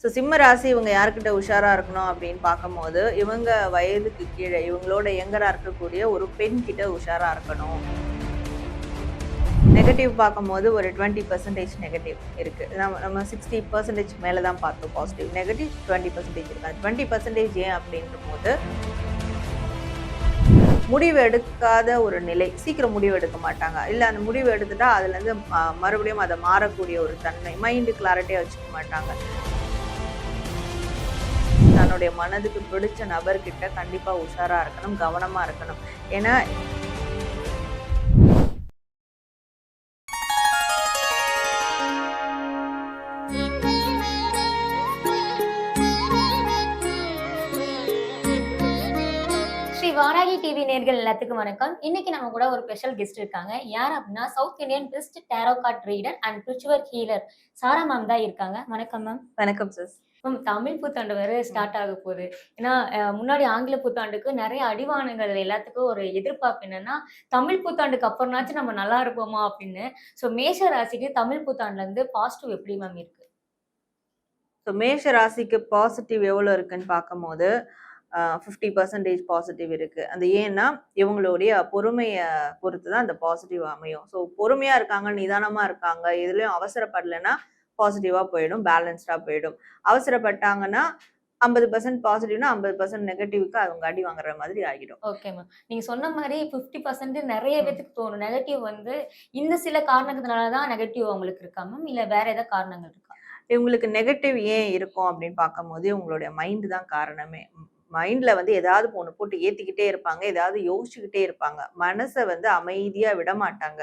So சிம்ம ராசி இவங்க யார்கிட்ட உஷாரா இருக்கணும் அப்படின்னு பார்க்கும்போது, இவங்க வயதுக்கு கீழே இவங்களோட யங்கரா இருக்கக்கூடிய ஒரு பெண் கிட்ட உஷாரா இருக்கணும். நெகட்டிவ் பார்க்கும்போது ஒரு 20% நெகட்டிவ் இருக்கு. நம்ம 60% மேல தான் பார்த்தோம் பாசிட்டிவ். நெகட்டிவ் 20% இருக்கு. அந்த 20% ஏன் அப்படின்றபோது, முடிவு எடுக்காத ஒரு நிலை. சீக்கிரம் முடிவு எடுக்க மாட்டாங்க. இல்ல அந்த முடிவு எடுத்துட்டா அதுலேருந்து மறுபடியும் அதை மாறக்கூடிய ஒரு தன்மை. மைண்டு கிளாரிட்டியா வச்சுக்க மாட்டாங்க. தன்னுடைய மனதுக்கு பிடிச்ச நபர்கிட்ட கண்டிப்பா உஷாரா இருக்கணும், கவனமா இருக்கணும். ஏன்னா ஸ்ரீ வாராகி டிவி நேர்கள் எல்லாத்துக்கும் வணக்கம். இன்னைக்கு நம்ம கூட ஒரு ஸ்பெஷல் கெஸ்ட் இருக்காங்க. யார் அப்படின்னா South Indian best tarot card reader and spiritual healer Sara ma'am தான் இருக்காங்க. வணக்கம் மேம். வணக்கம் சிஸ். மேம், தமிழ் புத்தாண்டு வேற ஸ்டார்ட் ஆக போகுது. ஏன்னா முன்னாடி ஆங்கில புத்தாண்டுக்கு நிறைய அடிவானங்கள் எல்லாத்துக்கும் ஒரு எதிர்பார்ப்பு என்னன்னா, தமிழ் புத்தாண்டுக்கு அப்புறம்னாச்சும் நம்ம நல்லா இருப்போமா அப்படின்னு. ஸோ மேஷ ராசிக்கு தமிழ் புத்தாண்டுல இருந்து பாசிட்டிவ் எப்படி மேம் இருக்கு? ஸோ மேஷ ராசிக்கு பாசிட்டிவ் எவ்வளோ இருக்குன்னு பார்க்கும்போது 50% பாசிட்டிவ் இருக்கு. அது ஏன்னா இவங்களுடைய பொறுமைய பொறுத்து தான் அந்த பாசிட்டிவ் அமையும். ஸோ பொறுமையா இருக்காங்க, நிதானமா இருக்காங்க, எதுலயும் அவசரப்படலைன்னா பாசிட்டிவா போயிடும், பேலன்ஸ்டா போயிடும். அவசரப்பட்டாங்கன்னா 50% பாசிட்டிவ்னா 50% நெகட்டிவ்க்கு அவங்க அடி வாங்குற மாதிரி ஆகிடும். Okay ma'am. நீங்க சொன்ன மாரி 50% நெறைய பேத்துக்கு தோணும். நெகட்டிவ் வந்து இந்த சில காரணத்தினால தான் நெகட்டிவ் அவங்களுக்கு இருக்கா மேம்? இல்ல வேற ஏதாவது காரணங்கள் இருக்கா? இவங்களுக்கு நெகட்டிவ் ஏன் இருக்கும் அப்படின்னு பார்க்கும்போது, உங்களுடைய மைண்ட் தான் காரணமே. மைண்ட்ல வந்து ஏதாவது ஒண்ணு போட்டு ஏத்திக்கிட்டே இருப்பாங்க. ஏதாவது யோசிச்சுக்கிட்டே இருப்பாங்க. மனச வந்து அமைதியா விடமாட்டாங்க.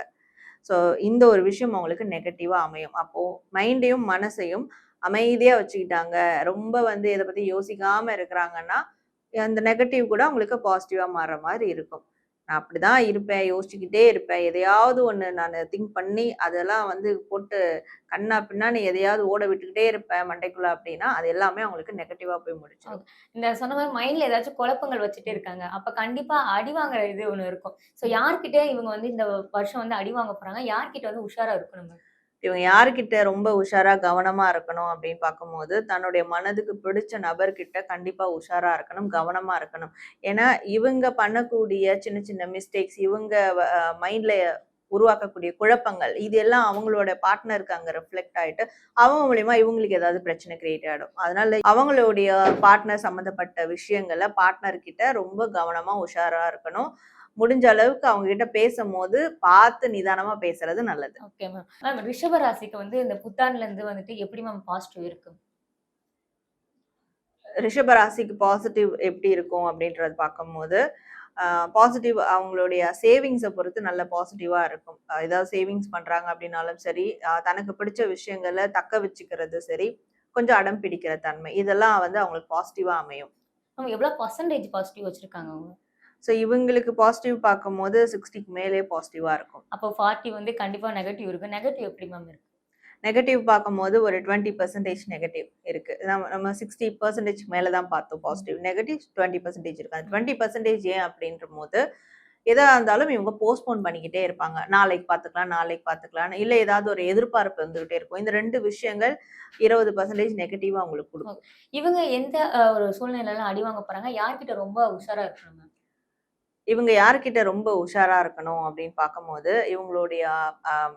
ஸோ இந்த ஒரு விஷயம் அவங்களுக்கு நெகட்டிவா அமையும். அப்போ மைண்டையும், மனசையும் அமைதியா வச்சுக்கிட்டாங்க. ரொம்ப வந்து இத பத்தி யோசிக்காம இருக்கிறாங்கன்னா, அந்த நெகட்டிவ் கூட அவங்களுக்கு பாசிட்டிவா மாறுற மாரி இருக்கும். நான் அப்படிதான் இருப்பேன், யோசிச்சுக்கிட்டே இருப்பேன். எதையாவது ஒண்ணு நானு திங்க் பண்ணி, அதெல்லாம் வந்து போட்டு கன்னா பின்னான்னு எதையாவது ஓட விட்டுக்கிட்டே இருப்பேன் மண்டைக்குள்ள அப்படின்னா, அது எல்லாமே அவங்களுக்கு நெகட்டிவா போய் முடிச்சிரும். ஓகே. இந்த சொன்ன மாரி மைண்ட்ல ஏதாச்சும் குழப்பங்கள் வச்சுட்டே இருக்காங்க. அப்ப கண்டிப்பா அடி வாங்குற இது ஒண்ணு இருக்கும். ஸோ யார்கிட்ட இவங்க வந்து இந்த வருஷம் வந்து அடி வாங்க போறாங்க? யார்கிட்ட வந்து உஷாரா இருக்கணும் மேம்? இவங்க யார்கிட்ட ரொம்ப உஷாரா, கவனமா இருக்கணும் அப்படின்னு பார்க்கும்போது, தன்னுடைய மனதுக்கு பிடிச்ச நபர்கிட்ட கண்டிப்பா உஷாரா இருக்கணும், கவனமா இருக்கணும். ஏன்னா, இவங்க பண்ணக்கூடிய சின்ன சின்ன மிஸ்டேக்ஸ், இவங்க மைண்ட்ல உருவாக்கக்கூடிய குழப்பங்கள், இது எல்லாம் அவங்களோட பார்ட்னருக்கு அங்க ரிஃப்ளெக்ட் ஆயிட்டு, அவங்க மூலியமா இவங்களுக்கு ஏதாவது பிரச்சனை கிரியேட் ஆயிடும். அதனால அவங்களுடைய பார்ட்னர் சம்மந்தப்பட்ட விஷயங்கள பார்ட்னர் கிட்ட ரொம்ப கவனமா, உஷாரா இருக்கணும். முடிஞ்ச அளவுக்கு அவங்க கிட்ட பேசும்போது பார்த்து நிதானமா பேசுறது நல்லது. Okay ma'am. மேம், ரிஷப ராசிக்கு வந்து இந்த புத்தாண்டுல இருந்து வந்துட்டு எப்படி மேம் பாசிட்டிவ் இருக்கு? ரிஷப ராசிக்கு பாசிட்டிவ் எப்படி இருக்கும் அப்படின்றத பார்க்கும்போது, பாசிட்டிவ் அவங்களுடைய சேவிங்ஸ பொறுத்து நல்ல பாசிட்டிவா இருக்கும். ஏதாவது சேவிங்ஸ் பண்றாங்க அப்படின்னாலும் சரி, தனக்கு பிடிச்ச விஷயங்கள தக்க வச்சுக்கிறது சரி, கொஞ்சம் அடம் பிடிக்கிற தன்மை. இதெல்லாம் வந்து அவங்களுக்கு பாசிட்டிவா அமையும். மேம், எவ்வளவு பெர்சன்டேஜ் பாசிட்டிவ் வச்சிருக்காங்க அவங்க? ஸோ இவங்களுக்கு பாசிட்டிவ் பார்க்கும்போது 60க்கு மேலே பாசிட்டிவா இருக்கும். அப்போ 40 வந்து கண்டிப்பா நெகட்டிவ் இருக்கு. நெகட்டிவ் எப்படி மேம் இருக்கு? நெகட்டிவ் பார்க்கும்போது ஒரு 20% நெகட்டிவ் இருக்கு. நம்ம 60% மேல தான் பார்த்தோம் பாசிட்டிவ். நெகட்டிவ் 20% இருக்கு. அந்த 20% ஏன் அப்படின்றபோது, எதா இருந்தாலும் இவங்க போஸ்ட்போன் பண்ணிக்கிட்டே இருப்பாங்க. நாளைக்கு பார்த்துக்கலாம், நாளைக்கு பார்த்துக்கலாம்னு. இல்ல ஏதாவது ஒரு எதிர்பார்ப்பு வந்துகிட்டே இருக்கும். இந்த 2 விஷயங்கள் 20% நெகட்டிவா அவங்களுக்கு குடுக்கும். இவங்க எந்த ஒரு சூழ்நிலையில அடி வாங்க போறாங்க? யார்கிட்ட ரொம்ப உஷாரா இருக்கணும் மேம்? இவங்க யார்கிட்ட ரொம்ப உஷாரா இருக்கணும் அப்படின்னு பார்க்கும்போது, இவங்களுடைய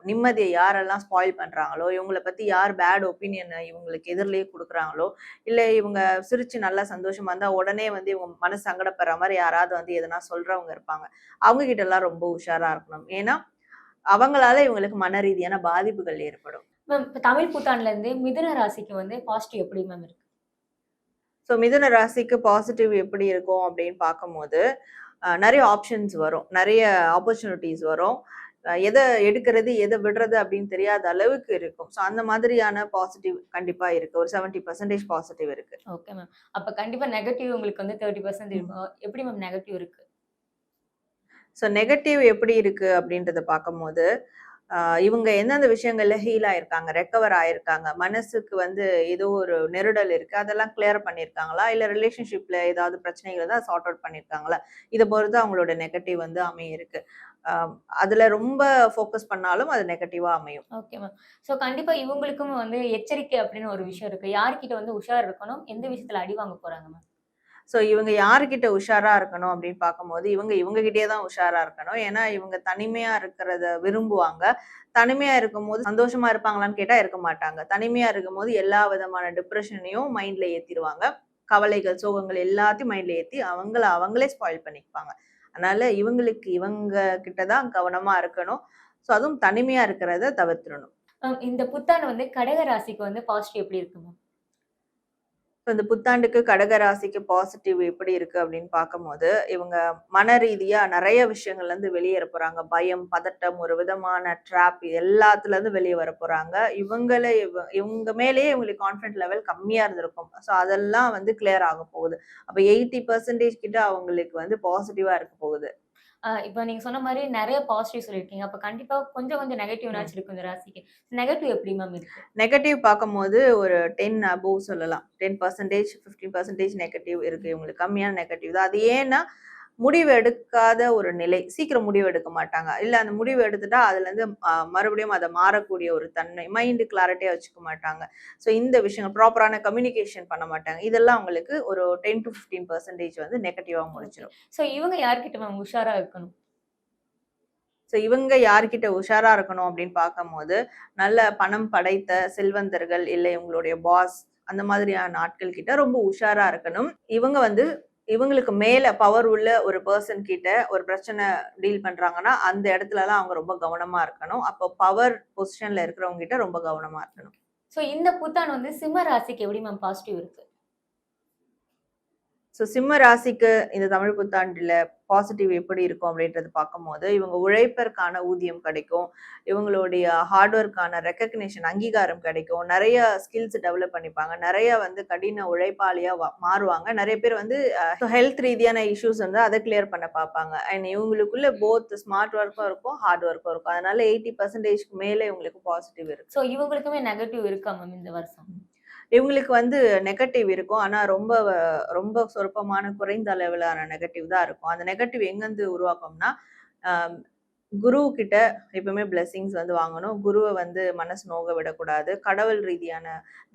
நிம்மதிய யாரெல்லாம் ஸ்பாயில் பண்றாங்களோ, இவங்கள பத்தி யார் பேட் ஒப்பீனியன் இவங்களுக்கு எதிர்லயே குடுக்குறாங்களோ, இல்ல இவங்க சிரிச்சு நல்லா சந்தோஷமா இருந்தா உடனே வந்து இவங்க மனசு சங்கடப்படுற மாரி யாராவது வந்து எதனா சொல்றவங்க இருப்பாங்க. அவங்க கிட்ட எல்லாம் ரொம்ப உஷாரா இருக்கணும். ஏன்னா, அவங்களால இவங்களுக்கு மன ரீதியான பாதிப்புகள் ஏற்படும். மேம், இப்ப தமிழ் புத்தாண்டுல இருந்து மிதுன ராசிக்கு வந்து பாசிட்டிவ் எப்படி மேம் இருக்கு? ஸோ மிதுன ராசிக்கு பாசிட்டிவ் எப்படி இருக்கும் அப்படின்னு பார்க்கும்போது, நெறைய ஆப்ஷன்ஸ் வரும். நெறைய ஆப்பர்ச்சுனிட்டீஸ் வரும். எத எடுக்கிறது, எத விடுறது அப்படின்னு தெரியாத அளவுக்கு இருக்கும். ஸோ அந்த மாதிரியான பாசிட்டிவ் கண்டிப்பா இருக்கு. ஒரு 70% பாசிட்டிவ் இருக்கு. Okay ma'am. அப்ப கண்டிப்பா நெகட்டிவ் உங்களுக்கு வந்து 30% இருக்கும். எப்படி மேம் நெகட்டிவ் இருக்கு? ஸோ நெகட்டிவ் எப்படி இருக்கு அப்படின்றத பார்க்கும்போது, இவங்க எந்தெந்த விஷயங்கள்ல ஹீல் ஆயிருக்காங்க, ரெக்கவர் ஆயிருக்காங்க, மனசுக்கு வந்து ஏதோ ஒரு நெருடல் இருக்கு, அதெல்லாம் கிளியர் பண்ணியிருக்காங்களா? இல்ல ரிலேஷன்ஷிப்ல ஏதாவது பிரச்சனைகள் இருந்தா சார்ட் அவுட் பண்ணியிருக்காங்களா? இத பொறுத்து அவங்களோட நெகட்டிவ் வந்து அமையிருக்கு. அதுல ரொம்ப ஃபோக்கஸ் பண்ணாலும் அது நெகட்டிவா அமையும். Okay ma'am. ஸோ கண்டிப்பா இவங்களுக்கும் வந்து எச்சரிக்கை அப்படின்னு ஒரு விஷயம் இருக்கு. யார்கிட்ட வந்து உஷார் இருக்கணும்? எந்த விஷயத்துல அடி வாங்க போறாங்க மேம்? ஸோ இவங்க யார்கிட்ட உஷாரா இருக்கணும் அப்படின்னு பார்க்கும்போது, இவங்க இவங்க கிட்டயே தான் உஷாரா இருக்கணும். ஏன்னா இவங்க தனிமையா இருக்கிறத விரும்புவாங்க. தனிமையா இருக்கும்போது சந்தோஷமா இருப்பாங்களான்னு கேட்டா இருக்க மாட்டாங்க. தனிமையா இருக்கும்போது எல்லா விதமான டிப்ரஷனையும் மைண்ட்ல ஏத்திருவாங்க. கவலைகள், சோகங்கள் எல்லாத்தையும் மைண்ட்ல ஏத்தி அவங்கள அவங்களே ஸ்பாயில் பண்ணிப்பாங்க. அதனால இவங்களுக்கு இவங்க கிட்ட தான் கவனமா இருக்கணும். ஸோ அதுவும் தனிமையா இருக்கிறத தவிர்த்துறணும். இந்த புத்தாண்டு வந்து கடக ராசிக்கு வந்து பாசிட்டிவ் எப்படி இருக்கு மேம்? இப்ப இந்த புத்தாண்டுக்கு கடக ராசிக்கு பாசிட்டிவ் எப்படி இருக்கு அப்படின்னு பார்க்கும்போது, இவங்க மன ரீதியா நெறைய விஷயங்கள்ல இருந்து வெளியேற போறாங்க. பயம், பதட்டம், ஒரு விதமான ட்ராப் எல்லாத்துல இருந்து வெளிய வரப்போறாங்க. இவங்க மேலேயே இவங்களுக்கு கான்ஃபிடன்ட் லெவல் கம்மியா இருந்திருக்கும். ஸோ அதெல்லாம் வந்து கிளியர் ஆக போகுது. அப்ப 80% கிட்ட அவங்களுக்கு வந்து பாசிட்டிவா இருக்க போகுது. இப்ப நீங்க சொன்ன மாரி நெறைய பாசிட்டிவ் சொல்லியிருக்கீங்க. அப்ப கண்டிப்பா கொஞ்சம் கொஞ்சம் நெகட்டிவ்னாச்சும் இருக்கும் இந்த ராசிக்கு. நெகட்டிவ் எப்படி மேம் இருக்கு? நெகட்டிவ் பார்க்கும்போது ஒரு 10 அபோவ் சொல்லலாம். 10% 15% நெகட்டிவ் இருக்கு. இவங்களுக்கு கம்மியான நெகட்டிவ் தான். அது ஏன்னா, முடிவு எடுக்காத ஒரு நிலை. சீக்கிரம் முடிவு எடுக்க மாட்டாங்க. இல்ல அந்த முடிவு எடுத்துட்டா அதுலருந்து மறுபடியும் அத மாறக்கூடிய ஒரு தன்மை. மைண்ட் கிளாரிட்டியா வச்சுக்க மாட்டாங்க. ஸோ இந்த விஷயங்கள் ப்ராப்பரான கம்யூனிகேஷன் பண்ண மாட்டாங்க. இதெல்லாம் அவங்களுக்கு ஒரு 10-15% வந்து நெகட்டிவா ஓகே. முடிஞ்சிரும். ஸோ இவங்க யார்கிட்ட மேம் உஷாரா இருக்கணும்? ஸோ இவங்க யார்கிட்ட உஷாரா இருக்கணும் அப்படின்னு பார்க்கும்போது, நல்ல பணம் படைத்த செல்வந்தர்கள், இல்லை உங்களுடைய பாஸ் அந்த மாதிரியான ஆட்கள் கிட்ட ரொம்ப உஷாரா இருக்கணும். இவங்க வந்து இவங்களுக்கு மேல பவர் உள்ள ஒரு பெர்சன் கிட்ட ஒரு பிரச்சனை டீல் பண்றாங்கன்னா, அந்த இடத்துலலாம் அவங்க ரொம்ப கவனமா இருக்கணும். அப்போ பவர் பொசிஷன்ல இருக்கிறவங்க கிட்ட ரொம்ப கவனமா இருக்கணும். ஸோ இந்த புத்தாண்டு வந்து சிம்ம ராசிக்கு எப்படி மேம் பாசிட்டிவ் இருக்கு? ஸோ சிம்ம ராசிக்கு இந்த தமிழ் புத்தாண்டுல பாசிட்டிவ் எப்படி இருக்கும் அப்படின்றது பார்க்கும்போது, இவங்க உழைப்பிற்கான ஊதியம் கிடைக்கும். இவங்களுடைய ஹார்ட் ஒர்க்கான ரெகக்னிஷன் அங்கீகாரம் கிடைக்கும். நெறைய ஸ்கில்ஸ் டெவலப் பண்ணிப்பாங்க. நெறைய வந்து கடின உழைப்பாளியா மாறுவாங்க. நெறைய பேர் வந்து ஹெல்த் ரீதியான இஷ்யூஸ் வந்து அத கிளியர் பண்ண பார்ப்பாங்க. அண்ட் இவங்களுக்குள்ள போத் ஸ்மார்ட் ஒர்க்கும் இருக்கும், ஹார்ட் ஒர்க்கும் இருக்கும். அதனால 80%க்கு மேல இவங்களுக்கு பாசிட்டிவ் இருக்கு. ஸோ இவங்களுக்குமே நெகட்டிவ் இருக்கா மேம் இந்த வருஷம்? இவங்களுக்கு வந்து நெகட்டிவ் இருக்கும். ஆனா ரொம்ப சொற்பமான குறைந்த அளவிலான நெகட்டிவ் தான் இருக்கும். அந்த நெகட்டிவ் எங்கருந்து உருவாக்கும்னா, அ குரு கிட்ட எப்பவுமே பிளெஸ்ஸிங்ஸ் வந்து வாங்கணும். குருவ வந்து மனசு நோக விடக்கூடாது. கடவுள் ரீதியான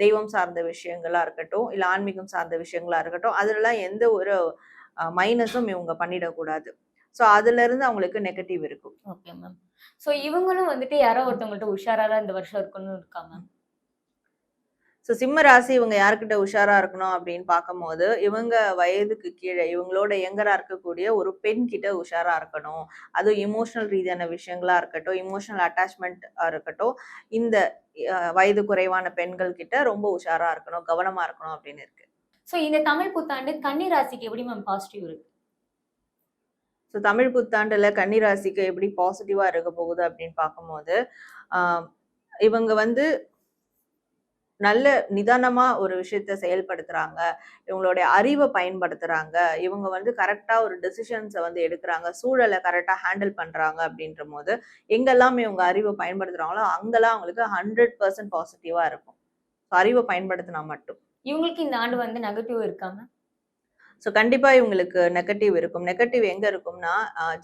தெய்வம் சார்ந்த விஷயங்களா இருக்கட்டும், இல்ல ஆன்மீகம் சார்ந்த விஷயங்களா இருக்கட்டும், அதுலலாம் எந்த ஒரு மைனஸும் இவங்க பண்ணிடக்கூடாது. ஸோ அதுலருந்து அவங்களுக்கு நெகட்டிவ் இருக்கும். Okay ma'am. ஸோ இவங்களும் வந்துட்டு யாரோ ஒருத்தவங்கள்ட்ட உஷாரா தான் இந்த வருஷம் இருக்கணும்னு இருக்கா மேம்? ஸோ சிம்ம ராசி இவங்க யார்கிட்ட உஷாரா இருக்கணும் அப்படின்னு பார்க்கும்போது, இவங்க வயதுக்கு கீழ இவங்களோட யங்கரா இருக்கக்கூடிய ஒரு பெண் கிட்ட உஷாரா இருக்கணும். அதுவும் எமோஷனல் ரீதியான விஷயங்களா இருக்கட்டும், எமோஷனல் அட்டாச்மென்ட்டா இருக்கட்டும், இந்த வயது குறைவான பெண்கள் கிட்ட ரொம்ப உஷாரா இருக்கணும், கவனமா இருக்கணும் அப்படின்னு இருக்கு. ஸோ இந்த தமிழ் புத்தாண்டு கன்னி ராசிக்கு எப்படி மேம் பாசிட்டிவ் இருக்கு? ஸோ தமிழ் புத்தாண்டுல கன்னி ராசிக்கு எப்படி பாசிட்டிவா இருக்க போகுது அப்படின்னு பார்க்கும்போது, ஆ இவங்க வந்து நல்ல நிதானமா ஒரு விஷயத்த செயல்படுத்துறாங்க. இவங்களுடைய அறிவ பயன்படுத்துறாங்க. இவங்க வந்து கரெக்ட்டா ஒரு டெசிஷன்ஸ வந்து எடுக்குறாங்க. சூழல கரெக்ட்டா ஹேண்டில் பண்றாங்க அப்படின்றபோது, எங்கெல்லாம் இவங்க அறிவ பயன்படுத்துறாங்களோ, அங்கெல்லாம் அவங்களுக்கு 100% பாசிட்டிவா இருக்கும். அறிவ பயன்படுத்தினா மட்டும். இவங்களுக்கு இந்த ஆண்டு வந்து நெகட்டிவ் இருக்கா மேம்? ஸோ கண்டிப்பா இவங்களுக்கு நெகட்டிவ் இருக்கும். நெகட்டிவ் எங்க இருக்கும்னா,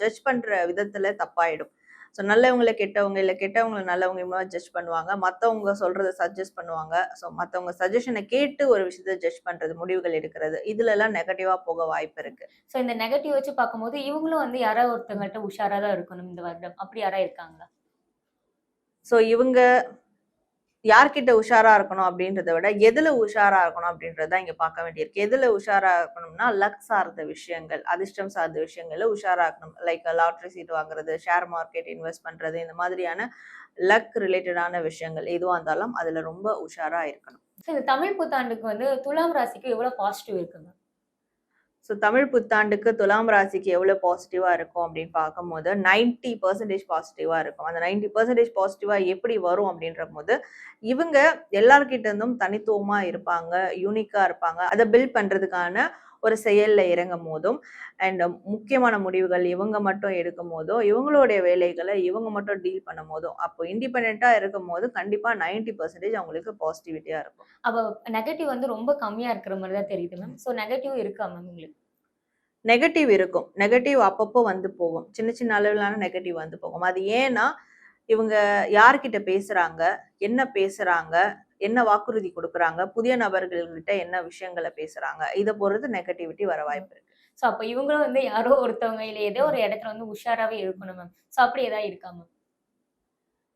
ஜட்ஜ் பண்ற விதத்துல தப்பாயிடும். ஸோ நல்லவங்கள கெட்டவங்க, இல்ல கெட்டவங்கள நல்லவங்க மூலமா ஜட்ஜ் பண்ணுவாங்க. மத்தவங்க சொல்றத சஜெஸ்ட் பண்ணுவாங்க. ஸோ மத்தவங்க சஜஷன கேட்டு ஒரு விஷயத்த ஜட்ஜ் பண்றது, முடிவுகள் எடுக்கிறது. இதுலலாம் நெகட்டிவா போக வாய்ப்பு இருக்கு. ஸோ இந்த நெகட்டிவ் வச்சு பார்க்கும்போது, இவங்களும் வந்து யாராவது ஒருத்தவங்கள்ட்ட உஷாரா தான் இருக்கணும் இந்த வருடம். அப்படி யாராவது இருக்காங்களா? ஸோ இவங்க யார்கிட்ட உஷாரா இருக்கணும் அப்படின்றத விட, எதுல உஷாரா இருக்கணும் அப்படின்றது தான் இங்க பார்க்க வேண்டியிருக்கு. எதுல உஷாரா இருக்கணும்னா, லக் சார்ந்த விஷயங்கள், அதிர்ஷ்டம் சார்ந்த விஷயங்கள்ல உஷாரா இருக்கணும். லைக் லாட்டரி சீட் வாங்குறது, ஷேர் மார்க்கெட் இன்வெஸ்ட் பண்றது, இந்த மாதிரியான லக் ரிலேட்டடான விஷயங்கள் எதுவா இருந்தாலும் அதுல ரொம்ப உஷாரா இருக்கணும். ஸோ இந்த தமிழ் புத்தாண்டுக்கு வந்து துலாம் ராசிக்கு எவ்வளோ பாசிட்டிவ் இருக்குங்க? ஸோ தமிழ் புத்தாண்டுக்கு துலாம் ராசிக்கு எவ்வளோ பாசிட்டிவா இருக்கும் அப்படின்னு பார்க்கும்போது 90% பாசிட்டிவா இருக்கும். அந்த 90% பாசிட்டிவா எப்படி வரும் அப்படின்றபோது, இவங்க எல்லார்கிட்ட இருந்தும் தனித்துவமா இருப்பாங்க, யூனிக்கா இருப்பாங்க. அத பில்ட் பண்றதுக்கான ஒரு செயல்ல இறங்கும்போதும், அண்ட் முக்கியமான முடிவுகள் இவங்க மட்டும் எடுக்கும்போதும், இவங்களுடைய வேலைகள இவங்க மட்டும் டீல் பண்ணும்போதும், அப்போ இண்டிபெண்டன்ட்டா இருக்கும்போது கண்டிப்பா 90% அவங்களுக்கு பாசிட்டிவிட்டியா இருக்கும். அப்ப நெகட்டிவ் வந்து ரொம்ப கம்மியா இருக்கிற மாரி தான் தெரியுது மேம். ஸோ நெகட்டிவ் இருக்கா மேம் உங்களுக்கு? நெகட்டிவ் இருக்கும். நெகட்டிவ் அப்பப்போ வந்து போகும். சின்ன சின்ன அளவிலான நெகட்டிவ் வந்து போகும். அது ஏன்னா, இவங்க யார்கிட்ட பேசுறாங்க? என்ன பேசுறாங்க? என்ன வாக்குறுதி குடுக்குறாங்க? புதிய நபர்கள்கிட்ட என்ன விஷயங்கள பேசுறாங்க? இத பொறுத்து நெகட்டிவிட்டி வர வாய்ப்பு இருக்கு. சோ அப்ப இவங்களும் வந்து யாரோ ஒருத்தவங்க இல்ல ஏதோ ஒரு இடத்துல வந்து உஷாராவே இருக்கணும் மேம். சோ அப்படி ஏதாவது இருக்கா மேம்?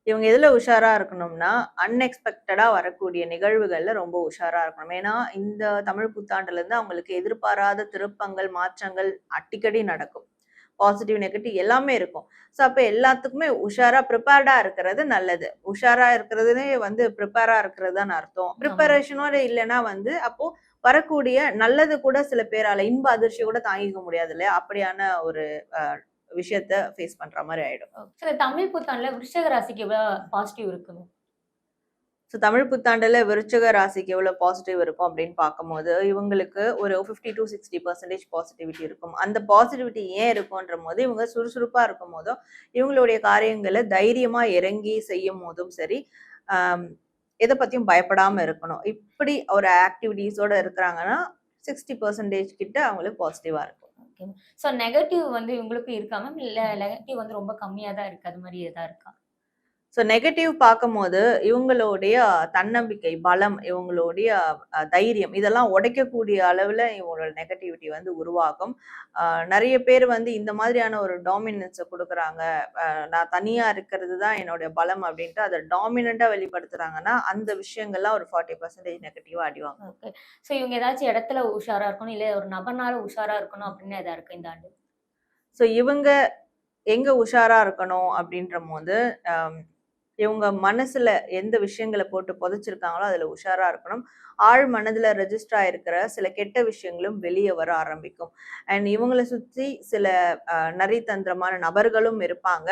இவங்க எதுல உஷாரா இருக்கணும்னா, அன்எக்ஸ்பெக்டடா வரக்கூடிய நிகழ்வுகள்ல ரொம்ப உஷாரா இருக்கணும். ஏன்னா, இந்த தமிழ் புத்தாண்டுலருந்து அவங்களுக்கு எதிர்பாராத திருப்பங்கள், மாற்றங்கள் அடிக்கடி நடக்கும். பாசிட்டிவ், நெகட்டிவ் எல்லாமே இருக்கும். ஸோ, அப்ப எல்லாத்துக்குமே உஷாரா ப்ரிப்பேர்டா இருக்கிறது நல்லது. உஷாரா இருக்கிறதுலே வந்து ப்ரிப்பேரா இருக்கிறது தான் அர்த்தம். ஆமா. ப்ரிப்பரேஷனோட இல்லன்னா வந்து, அப்போ வரக்கூடிய நல்லது கூட சில பேரால இன்ப அதிர்ச்சிய கூட தாங்கிக்க முடியாது இல்லையா? அப்படியான ஒரு அ விஷயத்த ஃபேஸ் பண்ற மாரி ஆயிடும். சோ இந்த தமிழ் புத்தாண்டுல விருச்சிக ராசிக்கு எவ்வளவு பாசிட்டிவ் இருக்கு மேம்? ஸோ தமிழ் புத்தாண்டுல விருச்சிக ராசிக்கு எவ்வளோ பாசிட்டிவ் இருக்கும் அப்படின்னு பார்க்கும்போது, இவங்களுக்கு ஒரு 50-60% பாசிட்டிவிட்டி இருக்கும். அந்த பாசிட்டிவிட்டி ஏன் இருக்குன்றபோது, இவங்க சுறுசுறுப்பா இருக்கும்போதும், இவங்களுடைய காரியங்கள தைரியமா இறங்கி செய்யும்போதும் சரி, அம் எத பத்தியும் பயப்படாம இருக்கணும். இப்படி ஒரு ஆக்டிவிட்டீஸோட இருக்கிறாங்கன்னா, 60% கிட்ட அவங்களுக்கு பாசிட்டிவா இருக்கும். ஓகே. சோ நெகட்டிவ் வந்து இவங்களுக்கும் இருக்கா மேம்? இல்ல நெகட்டிவ் வந்து ரொம்ப கம்மியா தான் இருக்கு. அது மாரி ஏதா இருக்கா? ஸோ நெகட்டிவ் பார்க்கும்போது, இவங்களுடைய தன்னம்பிக்கை, பலம், இவங்களுடைய தைரியம் இதெல்லாம் உடைக்கக்கூடிய அளவுல இவங்களோட நெகட்டிவிட்டி வந்து உருவாகும். அ நெறைய பேர் வந்து இந்த மாதிரியான ஒரு டாமினன்ஸ குடுக்குறாங்க. நான் தனியா இருக்கிறது தான் என்னுடைய பலம் அப்படின்ட்டு அத டாமினன்ட்டா வெளிப்படுத்துறாங்கன்னா, அந்த விஷயங்கள்லாம் ஒரு 40% நெகட்டிவா அடி வாங்கும். ஓகே. சோ இவங்க ஏதாச்சும் இடத்துல உஷாரா இருக்கணும், இல்ல ஒரு நபர்னால உஷாரா இருக்கணும் அப்படின்னு எதா இருக்கா இந்த ஆண்டு? ஸோ இவங்க எங்க உஷாரா இருக்கணும் அப்படின்றபோது, அம் இவங்க மனசுல எந்த விஷயங்கள போட்டு புதைச்சிருக்காங்களோ, அதுல உஷாரா இருக்கணும். ஆழ் மனதுல ரெஜிஸ்டர் ஆயிருக்கிற சில கெட்ட விஷயங்களும் வெளிய வர ஆரம்பிக்கும். அண்ட் இவங்கள சுத்தி சில நரித்தந்திரமான நபர்களும் இருப்பாங்க.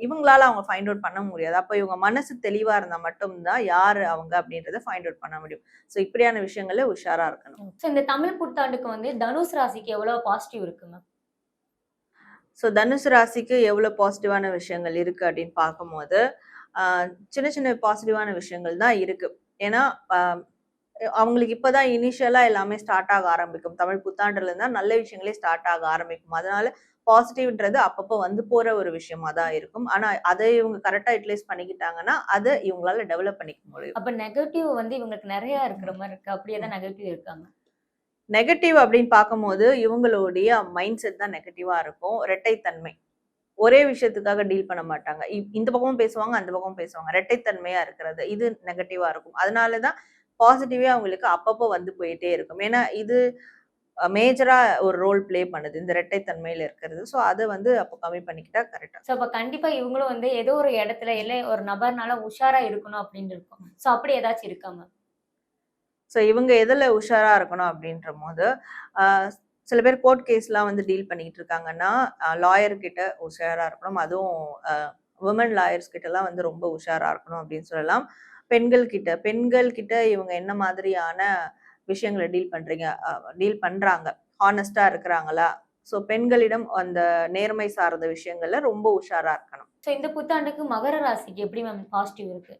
இவங்களால அவங்க ஃபைண்ட் அவுட் பண்ண முடியாது. அப்ப இவங்க மனசு தெளிவா இருந்தா மட்டும் தான் யாரு அவங்க அப்படின்றத ஃபைண்ட் அவுட் பண்ண முடியும். ஸோ இப்படியான விஷயங்கள்ல உஷாரா இருக்கணும். சோ இந்த தமிழ் புத்தாண்டுக்கு வந்து தனுஷ் ராசிக்கு எவ்வளவு பாசிட்டிவ் இருக்கு மேம்? ஸோ தனுசு ராசிக்கு எவ்வளோ பாசிட்டிவான விஷயங்கள் இருக்கு அப்படின்னு பார்க்கும்போது, ஆ சின்ன சின்ன பாசிட்டிவான விஷயங்கள் தான் இருக்கு. ஏன்னா, அ அவங்களுக்கு இப்பதான் இனிஷியலா எல்லாமே ஸ்டார்ட் ஆக ஆரம்பிக்கும். தமிழ் புத்தாண்டுல இருந்தா நல்ல விஷயங்களே ஸ்டார்ட் ஆக ஆரம்பிக்கும். அதனால பாசிட்டிவ்ன்றது அப்பப்போ வந்து போற ஒரு விஷயமா தான் இருக்கும். ஆனா, அதை இவங்க கரெக்ட்டா யுட்டிலைஸ் பண்ணிக்கிட்டாங்கன்னா, அத இவங்களால டெவலப் பண்ணிக்க முடியும். அப்ப நெகட்டிவ் வந்து இவங்களுக்கு நெறைய இருக்கிற மாரி இருக்கு. அப்படி ஏதாவது நெகட்டிவ் இருக்காங்க? நெகட்டிவ் அப்படின்னு பார்க்கும்போது, இவங்களுடைய மைண்ட் செட் தான் நெகட்டிவா இருக்கும். இரட்டைத்தன்மை. ஒரே விஷயத்துக்காக டீல் பண்ண மாட்டாங்க. இந்த பக்கமும் பேசுவாங்க, அந்த பக்கமும் பேசுவாங்க. இரட்டைத்தன்மையா இருக்கிறது. இது நெகட்டிவா இருக்கும். அதனால தான் பாசிட்டிவே அவங்களுக்கு அப்பப்போ வந்து போயிட்டே இருக்கும். ஏன்னா, இது மேஜரா ஒரு ரோல் ப்ளே பண்ணுது. இந்த இரட்டைத்தன்மையில இருக்கிறது. ஸோ, அத வந்து அப்போ கம்மி பண்ணிக்கிட்டா கரெக்ட்டா. சோ அப்ப கண்டிப்பா இவங்களும் வந்து ஏதோ ஒரு இடத்துல இல்ல ஒரு நபர்னால உஷாரா இருக்கணும் அப்படின்னு இருக்கும். சோ அப்படி ஏதாச்சும் இருக்கா மேம்? ஸோ, இவங்க எதுல உஷாரா இருக்கணும் அப்படின்றபோது, அ சில பேர் கோர்ட் கேஸ்லாம் வந்து டீல் பண்ணிக்கிட்டு இருக்காங்கன்னா, லாயர் கிட்ட உஷாரா இருக்கணும். அதுவும் அ வுமன் லாயர்ஸ் கிட்டலாம் வந்து ரொம்ப உஷாரா இருக்கணும் அப்படின்னு சொல்லலாம். பெண்கள் கிட்ட இவங்க என்ன மாதிரியான விஷயங்கள டீல் பண்றாங்க. ஹானஸ்ட்டா இருக்கிறாங்களா? ஸோ பெண்களிடம் அந்த நேர்மை சார்ந்த விஷயங்கள்ல ரொம்ப உஷாரா இருக்கணும். சோ இந்த புத்தாண்டுக்கு மகர ராசிக்கு எப்படி மேம் பாசிட்டிவ் இருக்கு?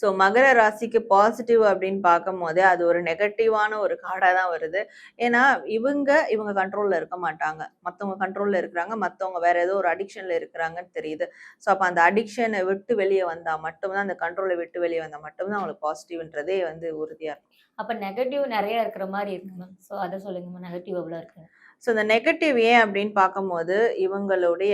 ஸோ மகர ராசிக்கு பாசிட்டிவ் அப்படின்னு பார்க்கும்போதே, அது ஒரு நெகட்டிவான ஒரு கார்டா தான் வருது. ஏன்னா, இவங்க கண்ட்ரோல்ல இருக்க மாட்டாங்க. மத்தவங்க கண்ட்ரோல்ல இருக்கிறாங்க. மத்தவங்க வேற ஏதோ ஒரு அடிக்ஷன்ல இருக்கிறாங்கன்னு தெரியுது. ஸோ அப்ப அந்த அடிக்ஷன விட்டு வெளிய வந்தா மட்டும் தான், அந்த கண்ட்ரோல விட்டு வெளிய வந்தா மட்டும் தான் அவங்களுக்கு பாசிட்டிவ்ன்றதே வந்து உறுதியா இருக்கும். அப்ப நெகட்டிவ் நெறைய இருக்கிற மாரி இருக்கு மேம். சோ அத சொல்லுங்க மேம். நெகட்டிவ் எவ்வளவு இருக்கு? ஸோ இந்த நெகட்டிவ் ஏன் அப்படின்னு பார்க்கும்போது, இவங்களுடைய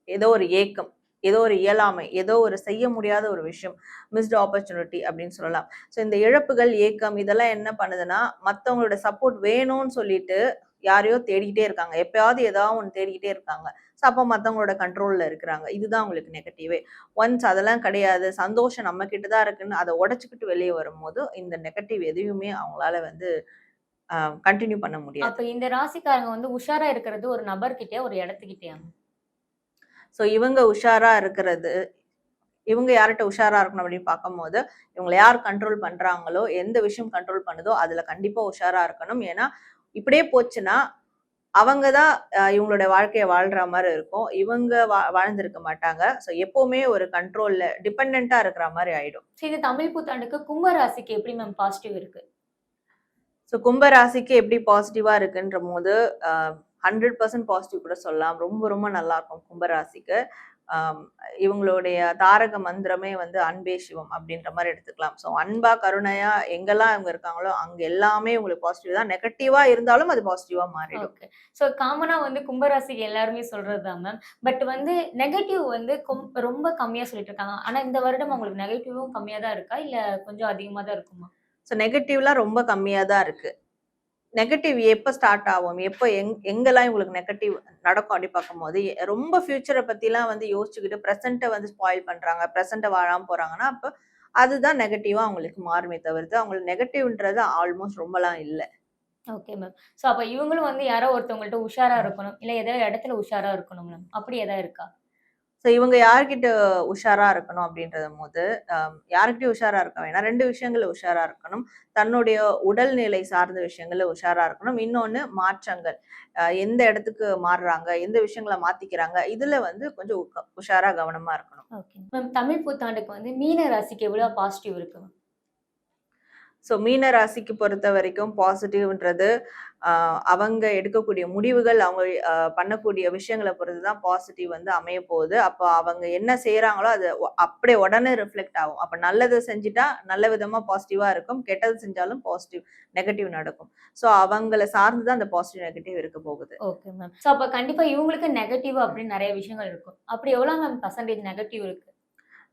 ஏதோ ஒரு ஏக்கம், ஏதோ ஒரு இயலாமை, ஏதோ ஒரு செய்ய முடியாத ஒரு விஷயம், மிஸ்ட் ஆப்பர்ச்சுனிட்டி அப்படின்னு சொல்லலாம். ஸோ இந்த இழப்புகள், ஏக்கம் இதெல்லாம் என்ன பண்ணுதுன்னா, மத்தவங்களோட சப்போர்ட் வேணும்னு சொல்லிட்டு யாரையோ தேடிக்கிட்டே இருக்காங்க. எப்பயாவது ஏதாவது ஒண்ணு தேடிக்கிட்டே இருக்காங்க. ஸோ அப்ப மத்தவங்களோட கண்ட்ரோல்ல இருக்கிறாங்க. இதுதான் உங்களுக்கு நெகட்டிவே. ஒன்ஸ் அதெல்லாம் கிடையாது, சந்தோஷம் நம்ம கிட்ட தான் இருக்குன்னு அத உடைச்சுக்கிட்டு வெளிய வரும்போது, இந்த நெகட்டிவ் எதையுமே அவங்களால வந்து அ கன்டின்யூ பண்ண முடியாது. அப்ப இந்த ராசிக்காரங்க வந்து உஷாரா இருக்கிறது ஒரு நபர்கிட்டயா, ஒரு இடத்துக்கிட்டயா மேம்? ஸோ இவங்க யார்ட்ட உஷாரா இருக்கணும் அப்படின்னு பார்க்கும்போது, இவங்கள யார் கண்ட்ரோல் பண்றாங்களோ, எந்த விஷயம் கண்ட்ரோல் பண்ணுதோ, அதுல கண்டிப்பா உஷாரா இருக்கணும். ஏன்னா, இப்படியே போச்சுன்னா, அவங்க தான் இவங்களுடைய வாழ்க்கைய வாழ்ற மாரி இருக்கும். இவங்க வாழ்ந்திருக்க மாட்டாங்க. ஸோ எப்பவுமே ஒரு கண்ட்ரோல்ல டிபெண்டன்ட்டா இருக்கிற மாரி ஆயிடும். சோ இந்த தமிழ் புத்தாண்டுக்கு கும்ப ராசிக்கு எப்படி மேம் பாசிட்டிவ் இருக்கு? ஸோ கும்ப ராசிக்கு எப்படி பாசிட்டிவா இருக்குன்ற போது 100% பாசிட்டிவ் கூட சொல்லலாம். ரொம்ப ரொம்ப நல்லா இருக்கும் கும்ப ராசிக்கு. ஆம், இவங்களுடைய தாரக மந்திரமே வந்து அன்பே சிவம் அப்படின்ற மாதிரி எடுத்துக்கலாம். ஸோ அன்பா கருணையா எங்கெல்லாம் இவங்க இருக்காங்களோ அங்க எல்லாமே உங்களுக்கு பாசிட்டிவ் தான். நெகட்டிவா இருந்தாலும் அது பாசிட்டிவா மாறிடும். ஓகே. ஸோ காமனா வந்து கும்பராசிக்கு எல்லாருமே சொல்றது தான் மேம். பட் வந்து நெகட்டிவ் வந்து ரொம்ப கம்மியா சொல்லிட்டு இருக்காங்க. ஆனா இந்த வருடம் உங்களுக்கு நெகட்டிவும் கம்மியா தான் இருக்கா? இல்ல கொஞ்சம் அதிகமா தான் இருக்குமா? ஸோ நெகட்டிவ்லாம் ரொம்ப கம்மியா தான் இருக்கு. நெகட்டிவ் எப்ப ஸ்டார்ட் ஆகும்? எப்ப எங்கெல்லாம் இவங்களுக்கு நெகட்டிவ் நடக்கும் அப்படி பார்க்கும்போது, ரொம்ப ஃபியூச்சர பத்திலாம் வந்து யோசிச்சுக்கிட்டு பிரசன்ட்ட வந்து ஸ்பாயில் பண்றாங்க. பிரசன்ட்ட வாழாம போறாங்கன்னா, அப்ப அதுதான் நெகட்டிவா அவங்களுக்கு மாறுமே தவிர்த்து, அவங்களுக்கு நெகட்டிவ்ன்றது ஆல்மோஸ்ட் ரொம்பலாம் இல்ல. Okay ma'am. ஸோ அப்ப இவங்களும் வந்து யாரோ ஒருத்தவங்கள்ட்ட உஷாரா இருக்கணும். இல்ல ஏதோ இடத்துல உஷாரா இருக்கணும் மேம். அப்படி ஏதா இருக்கா? ஸோ இவங்க யார்கிட்ட உஷாரா இருக்கணும் அப்படின்றதும்போது, யார்கிட்டயும் உஷாரா இருக்க வேணாம். 2 விஷயங்கள்ல உஷாரா இருக்கணும். தன்னுடைய உடல்நிலை சார்ந்த விஷயங்கள்ல உஷாரா இருக்கணும். இன்னொன்னு மாற்றங்கள். எந்த இடத்துக்கு மாறுறாங்க, எந்த விஷயங்கள மாத்திக்கிறாங்க, இதுல வந்து கொஞ்சம் உஷாரா கவனமா இருக்கணும். ஓகே. மேம் தமிழ் புத்தாண்டுக்கு வந்து மீன ராசிக்கு எவ்வளோ பாசிட்டிவ் இருக்கு மேம்? ஸோ மீன ராசிக்கு பொறுத்தவரைக்கும் பாசிட்டிவ்ன்றது, அவங்க எடுக்கக்கூடிய முடிவுகள், அவங்க பண்ணக்கூடிய விஷயங்கள பொறுத்து தான் பாசிட்டிவ் வந்து அமையப்போகுது. அப்போ அவங்க என்ன செய்றாங்களோ, அது அப்படியே உடனே ரிஃப்ளெக்ட் ஆகும். அப்ப நல்லது செஞ்சுட்டா நல்ல விதமா பாசிட்டிவா இருக்கும். கெட்டது செஞ்சாலும் நெகட்டிவ் நடக்கும். ஸோ அவங்கள சார்ந்து தான் அந்த பாசிட்டிவ், நெகட்டிவ் இருக்க போகுது. Okay ma'am. ஸோ அப்ப கண்டிப்பா இவங்களுக்கு நெகட்டிவ் அப்படின்னு நெறைய விஷயங்கள் இருக்கும். அப்படி எவ்வளோ மேம் பெர்சன்டேஜ் நெகட்டிவ் இருக்கு?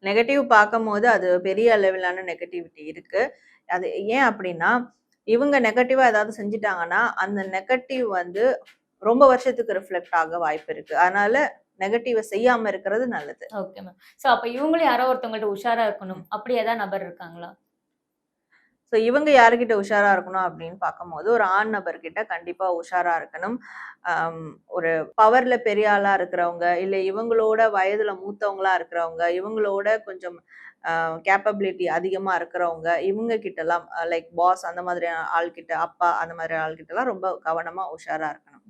நெகட்டிவ் பார்க்கும்போது அது பெரிய அளவிலான நெகட்டிவிட்டி இருக்கு. அது ஏன் அப்டின்னா, இவங்க நெகட்டிவா ஏதாவது செஞ்சுட்டாங்கன்னா, அந்த நெகட்டிவ் வந்து ரொம்ப வருஷத்துக்கு ரிஃப்ளெக்ட் ஆக வாய்ப்பு இருக்கு. அதனால நெகட்டிவ செய்யாம இருக்கிறது நல்லது. Okay ma'am. ஸோ அப்ப இவங்களும் யாரோ ஒருத்தவங்கள்ட்ட உஷாரா இருக்கணும். அப்படி ஏதாவது நபர் இருக்காங்களா? ஸோ இவங்க யார்கிட்ட உஷாரா இருக்கணும் அப்படின்னு பார்க்கும்போது, ஒரு ஆண் நபர்கிட்ட கண்டிப்பா உஷாரா இருக்கணும். அம் ஒரு பவர்ல பெரிய ஆளா இருக்கிறவங்க, இல்ல இவங்களோட வயதுல மூத்தவங்களா இருக்கிறவங்க, இவங்களோட கொஞ்சம் கேப்பபிலிட்டி அதிகமா இருக்கிறவங்க, இவங்க கிட்டலாம் லைக் பாஸ் அந்த மாதிரியான ஆள்கிட்ட, அப்பா அந்த மாதிரி ஆள்கிட்டலாம் ரொம்ப கவனமா உஷாரா இருக்கணும்.